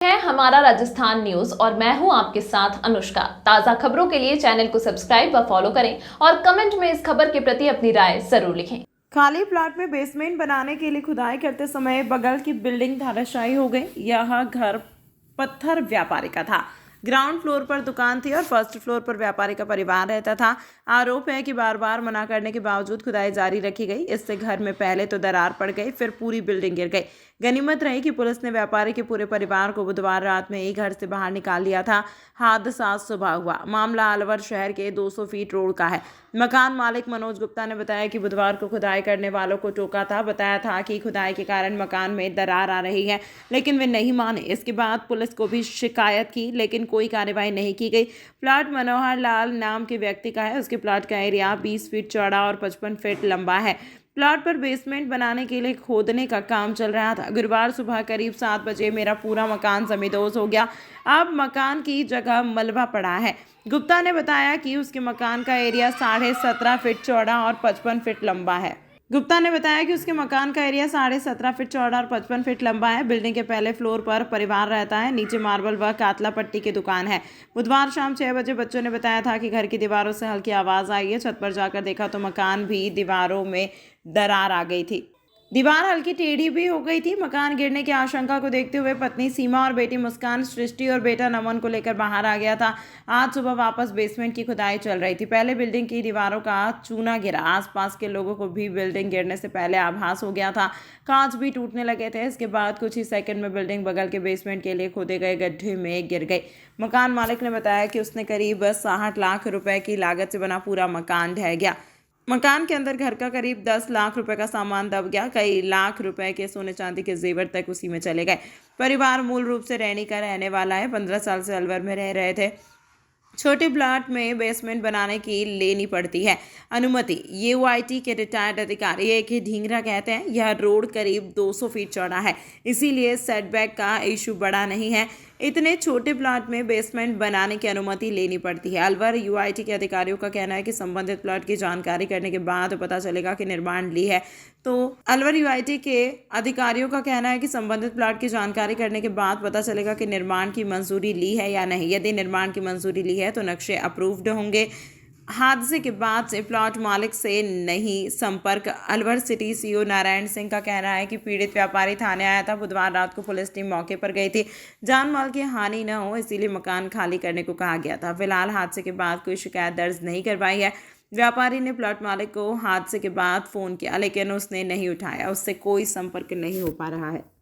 है हमारा राजस्थान न्यूज और मैं हूं आपके साथ अनुष्का। ताजा खबरों के लिए चैनल को सब्सक्राइब व फॉलो करें और कमेंट में इस खबर के प्रति अपनी राय जरूर लिखें। खाली प्लॉट में बेसमेंट बनाने के लिए खुदाई करते समय बगल की बिल्डिंग धराशायी हो गई। यह घर पत्थर व्यापारी का था। ग्राउंड फ्लोर पर दुकान थी और फर्स्ट फ्लोर पर व्यापारी का परिवार रहता था। आरोप है कि बार बार मना करने के बावजूद खुदाई जारी रखी गई। इससे घर में पहले तो दरार पड़ गई, फिर पूरी बिल्डिंग गिर गई। गनीमत रही कि पुलिस ने व्यापारी के पूरे परिवार को बुधवार रात में ही घर से बाहर निकाल लिया था। हादसा सुबह हुआ। मामला अलवर शहर के 200 फीट रोड का है। मकान मालिक मनोज गुप्ता ने बताया कि बुधवार को खुदाई करने वालों को टोका था। बताया था कि खुदाई के कारण मकान में दरार आ रही है, लेकिन वे नहीं माने। इसके बाद पुलिस को भी शिकायत की, लेकिन कोई कार्रवाई नहीं की गई। प्लाट मनोहर लाल नाम के व्यक्ति का है। उसके प्लाट का एरिया 20 फीट चौड़ा और 55 फीट लंबा है। प्लाट पर बेसमेंट बनाने के लिए खोदने का काम चल रहा था। गुरुवार सुबह करीब 7 बजे मेरा पूरा मकान जमींदोज हो गया। अब मकान की जगह मलबा पड़ा है। गुप्ता ने बताया कि उसके मकान का एरिया 17.5 फीट चौड़ा और 55 फीट लंबा है। बिल्डिंग के पहले फ्लोर पर परिवार रहता है। नीचे मार्बल व कातला पट्टी की दुकान है। बुधवार शाम 6 बजे बच्चों ने बताया था कि घर की दीवारों से हल्की आवाज आई है। छत पर जाकर देखा तो मकान भी दीवारों में दरार आ गई थी। दीवार हल्की टेढ़ी भी हो गई थी। मकान गिरने की आशंका को देखते हुए पत्नी सीमा और बेटी मुस्कान, सृष्टि और बेटा नमन को लेकर बाहर आ गया था। आज सुबह वापस बेसमेंट की खुदाई चल रही थी। पहले बिल्डिंग की दीवारों का चूना गिरा। आसपास के लोगों को भी बिल्डिंग गिरने से पहले आभास हो गया था। कांच भी टूटने लगे थे। इसके बाद कुछ ही सेकंड में बिल्डिंग बगल के बेसमेंट के लिए खोदे गए गड्ढे में गिर गई। मकान मालिक ने बताया कि उसने करीब 60 लाख रुपए की लागत से बना पूरा मकान ढह गया। मकान के अंदर घर का करीब 10 लाख रुपए का सामान दब गया। कई लाख रुपए के सोने चांदी के जेवर तक उसी में चले गए। परिवार मूल रूप से रैनी का रहने वाला है। 15 साल से अलवर में रह रहे थे। छोटे प्लाट में बेसमेंट बनाने की लेनी पड़ती है अनुमति। यूआईटी के रिटायर्ड अधिकारी एक ही ढींगरा कहते हैं। यह रोड करीब 200 फीट चौड़ा है, इसीलिए सेटबैक का इशू बड़ा नहीं है। इतने छोटे प्लाट में बेसमेंट बनाने की अनुमति लेनी पड़ती है। अलवर यूआईटी के अधिकारियों का कहना है कि संबंधित प्लाट की जानकारी करने के बाद पता चलेगा कि निर्माण ली है तो अलवर यूआईटी के अधिकारियों का कहना है कि संबंधित प्लाट की जानकारी करने के बाद पता चलेगा कि निर्माण की मंजूरी ली है या नहीं। यदि निर्माण की मंजूरी ली है तो नक्शे अप्रूव्ड होंगे। हादसे के बाद से प्लॉट मालिक से नहीं संपर्क। अलवर सिटी सीओ नारायण सिंह का कहना है कि पीड़ित व्यापारी थाने आया था। बुधवार रात को पुलिस टीम मौके पर गई थी। जान माल की हानि न हो इसीलिए मकान खाली करने को कहा गया था। फिलहाल हादसे के बाद कोई शिकायत दर्ज नहीं करवाई है। व्यापारी ने प्लॉट मालिक को हादसे के बाद फोन किया, लेकिन उसने नहीं उठाया। उससे कोई संपर्क नहीं हो पा रहा है।